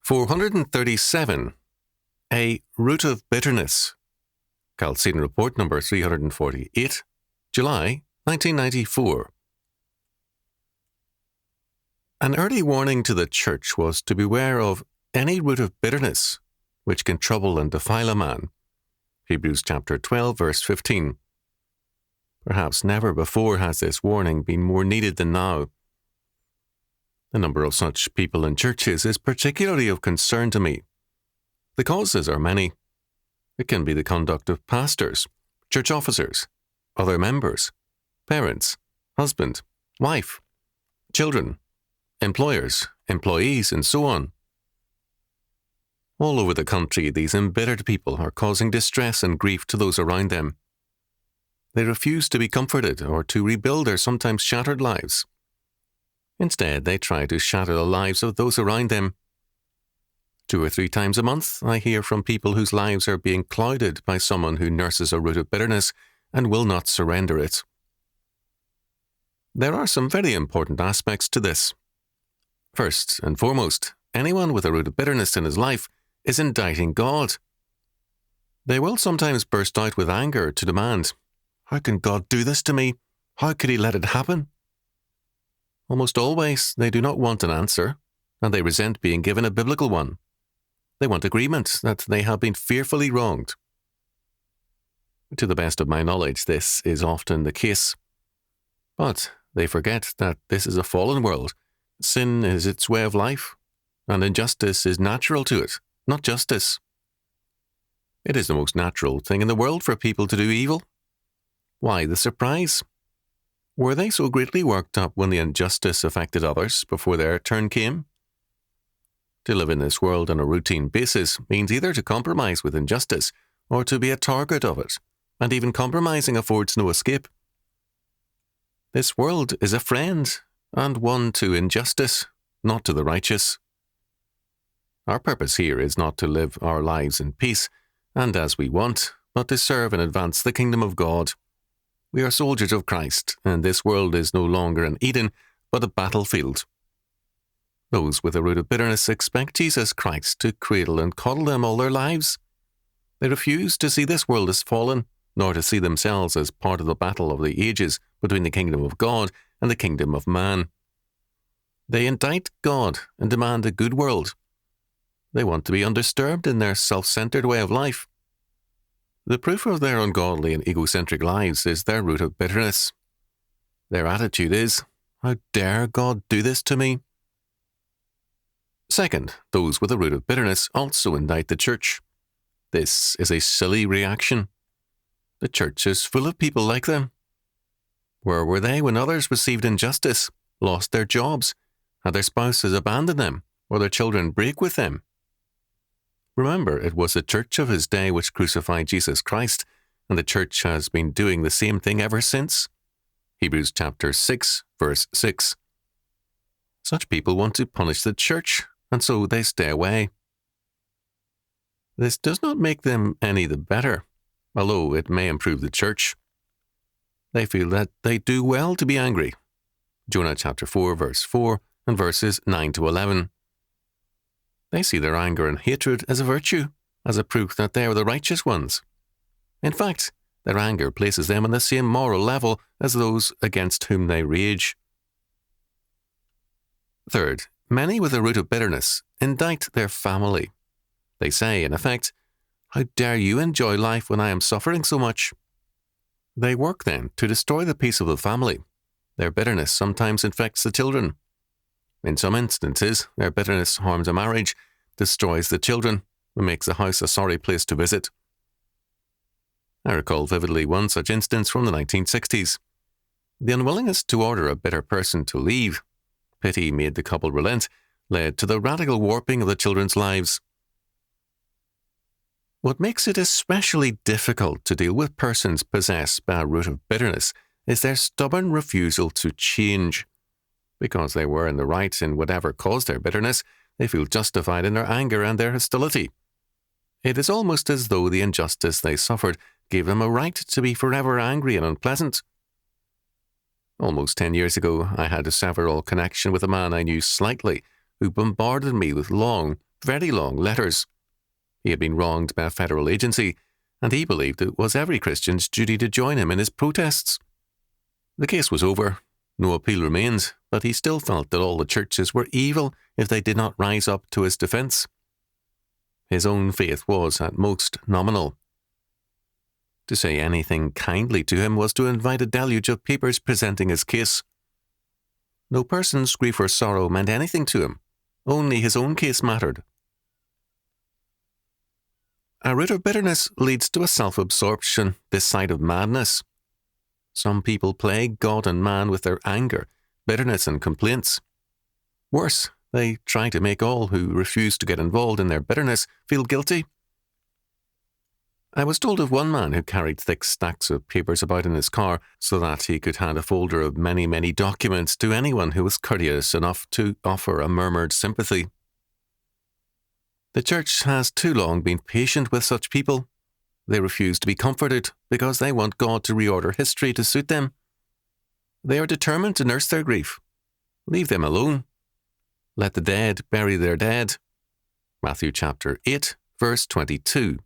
437. A root of bitterness. Chalcedon Report number 348, July 1994. An early warning to the church was to beware of any root of bitterness which can trouble and defile a man. Hebrews chapter 12, verse 15. Perhaps never before has this warning been more needed than now. The number of such people in churches is particularly of concern to me. The causes are many. It can be the conduct of pastors, church officers, other members, parents, husband, wife, children, employers, employees, and so on. All over the country, these embittered people are causing distress and grief to those around them. They refuse to be comforted or to rebuild their sometimes shattered lives. Instead, they try to shatter the lives of those around them. 2 or 3 times a month, I hear from people whose lives are being clouded by someone who nurses a root of bitterness and will not surrender it. There are some very important aspects to this. First and foremost, anyone with a root of bitterness in his life is indicting God. They will sometimes burst out with anger to demand, "How can God do this to me? How could He let it happen?" Almost always, they do not want an answer, and they resent being given a biblical one. They want agreement that they have been fearfully wronged. To the best of my knowledge, this is often the case. But they forget that this is a fallen world. Sin is its way of life, and injustice is natural to it, not justice. It is the most natural thing in the world for people to do evil. Why the surprise? Were they so greatly worked up when the injustice affected others before their turn came? To live in this world on a routine basis means either to compromise with injustice or to be a target of it, and even compromising affords no escape. This world is a friend, and one to injustice, not to the righteous. Our purpose here is not to live our lives in peace and as we want, but to serve and advance the kingdom of God. We are soldiers of Christ, and this world is no longer an Eden, but a battlefield. Those with a root of bitterness expect Jesus Christ to cradle and coddle them all their lives. They refuse to see this world as fallen, nor to see themselves as part of the battle of the ages between the kingdom of God and the kingdom of man. They indict God and demand a good world. They want to be undisturbed in their self-centered way of life. The proof of their ungodly and egocentric lives is their root of bitterness. Their attitude is, "How dare God do this to me?" Second, those with a root of bitterness also indict the church. This is a silly reaction. The church is full of people like them. Where were they when others received injustice, lost their jobs, had their spouses abandon them, or their children break with them? Remember, it was the church of His day which crucified Jesus Christ, and the church has been doing the same thing ever since. Hebrews chapter 6, verse 6. Such people want to punish the church, and so they stay away. This does not make them any the better, although it may improve the church. They feel that they do well to be angry. Jonah chapter 4, verse 4, and verses 9 to 11. They see their anger and hatred as a virtue, as a proof that they are the righteous ones. In fact, their anger places them on the same moral level as those against whom they rage. Third, many with a root of bitterness indict their family. They say, in effect, "How dare you enjoy life when I am suffering so much?" They work then to destroy the peace of the family. Their bitterness sometimes infects the children. In some instances, their bitterness harms a marriage, destroys the children, and makes the house a sorry place to visit. I recall vividly one such instance from the 1960s. The unwillingness to order a bitter person to leave, pity made the couple relent, led to the radical warping of the children's lives. What makes it especially difficult to deal with persons possessed by a root of bitterness is their stubborn refusal to change. Because they were in the right in whatever caused their bitterness, they feel justified in their anger and their hostility. It is almost as though the injustice they suffered gave them a right to be forever angry and unpleasant. Almost 10 years ago, I had to sever all connection with a man I knew slightly, who bombarded me with long, very long letters. He had been wronged by a federal agency, and he believed it was every Christian's duty to join him in his protests. The case was over. No appeal remained, but he still felt that all the churches were evil if they did not rise up to his defence. His own faith was, at most, nominal. To say anything kindly to him was to invite a deluge of papers presenting his case. No person's grief or sorrow meant anything to him. Only his own case mattered. A root of bitterness leads to a self-absorption, this side of madness. Some people plague God and man with their anger, bitterness and complaints. Worse, they try to make all who refuse to get involved in their bitterness feel guilty. I was told of one man who carried thick stacks of papers about in his car so that he could hand a folder of many, many documents to anyone who was courteous enough to offer a murmured sympathy. The church has too long been patient with such people. They refuse to be comforted because they want God to reorder history to suit them. They are determined to nurse their grief. Leave them alone. Let the dead bury their dead. Matthew chapter 8, verse 22.